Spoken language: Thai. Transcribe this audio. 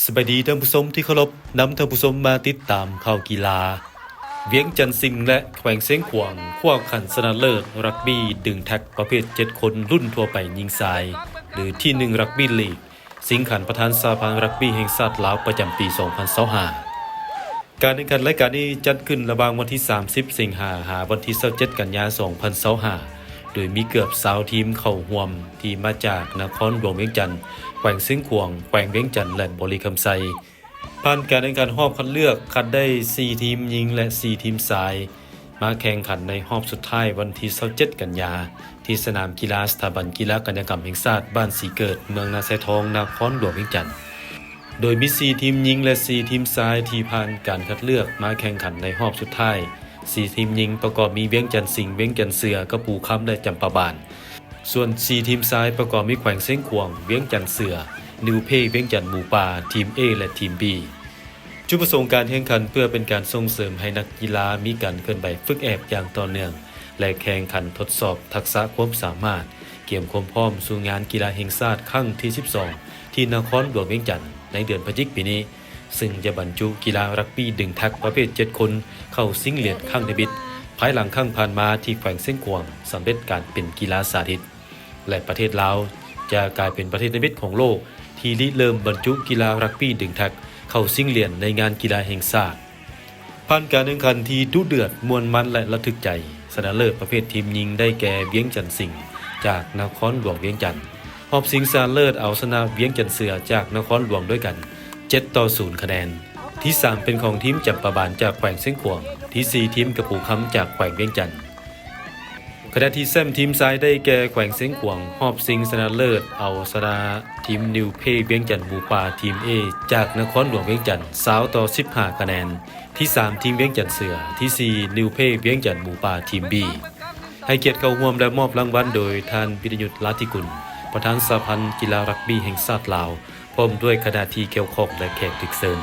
สวัสดีท่านผู้ชมที่เคารพนำท่านผู้ชมมาติดตามข่าวกีฬาเวียงจันทร์สิงห์และแขวงเสียงขวางคว้าขันชนะเลิศรักบี้ดึงแท็กประเภท7คนรุ่นทั่วไปยิงทรายหรือที่1รักบี้ลีกสิงห์ขันประธานสหพันธ์รักบี้แห่งชาติลาวประจำปี 2025การแข่งขันรายการนี้จัดขึ้นระหว่างวันที่ 30 สิงหาคม วันที่ 27 กันยายน 2025โดยมีเกือบ20ทีมเข้าร่วมที่มาจากนครหลวงเวียงจันทร์แขวงเสียงขวางแขวงเวียงจันทร์และบริคำไซผ่านการแข่งขันรอบคัดเลือกคัดได้4ทีมหญิงและ4ทีมชายมาแข่งขันในรอบสุดท้ายวันที่ 27 กันยายนที่สนามกีฬาสถาบันกีฬากายกรรมแห่งชาติบ้านสีเกิดเมืองนาไซทองนครหลวงเวียงจันทร์โดยมี4ทีมหญิงและ4ทีมชายที่ผ่านการคัดเลือกมาแข่งขันในรอบสุดท้าย4ทีมหญิงประกอบมีเวียงจันทร์สิงห์เวียงจันทร์เสือกระปูค้ำและจำปาบานส่วน4ทีมชายประกอบมีแขวงเสียงขวางเวียงจันทร์เสือนิวเพเวียงจันทร์หมูป่าทีม A และทีม B จุดประสงค์การแข่งขันเพื่อเป็นการส่งเสริมให้นักกีฬามีการเคลื่อนไหวฝึกแอบอย่างต่อเนื่องและแข่งขันทดสอบทักษะความสามารถเกี่ยมความพร้อมสู่งานกีฬาแห่งชาติครั้งที่ 12 ที่นครหลวงเวียงจันทร์ในเดือนพฤศจิกายนปีนี้ซึ่งจะบรรจุกีฬารักบี้ดึงแท็กประเภท7คนเข้าชิงเหรียญครั้งในบิดภายหลังครั้งผ่านมาที่แขวงเสียงขวางสำเร็จการเป็นกีฬาสาธิตและประเทศลาวจะกลายเป็นประเทศในมิตรของโลกที่ริเริ่มบรรจุกีฬารักบี้ดึงแท็กเข้าชิงเหรียญในงานกีฬาแห่งชาติผ่านการแข่งขันที่ดุเดือดม่วนมันและระทึกใจชนะเลิศประเภททีมหญิงได้แก่เวียงจันทร์สิงห์จากนครหลวงเวียงจันทร์หอบสิงห์ชนะเลิศเอาชนะเวียงจันทร์เสือจากนครหลวงด้วยกัน7-0 คะแนนที่3เป็นของทีมจำปาบานจากแขวงเสียงขวางที่4ทีมกระปูค้ำจากแขวงเวียงจันทร์ขณะที่แซมทีมซ้ายได้แก่แขวงเสียงขวางหอบสิงห์ชนะเลิศเอาชนะทีมนิวเพเวียงจันทร์หมูป่าทีม A จากนครหลวงเวียงจันทร์20-15 คะแนนที่3ทีมเวียงจันทร์เสือที่4นิวเพเวียงจันทร์หมูป่าทีม B ให้เกียรติเข้าร่วมและมอบรางวัลโดยท่านปิยยุทธ ลาธิกุลประธานสหพันธ์กีฬารักบี้แห่งชาติลาวพร้อมด้วยคณะที่เกี่ยวข้องและแขกรับเชิญ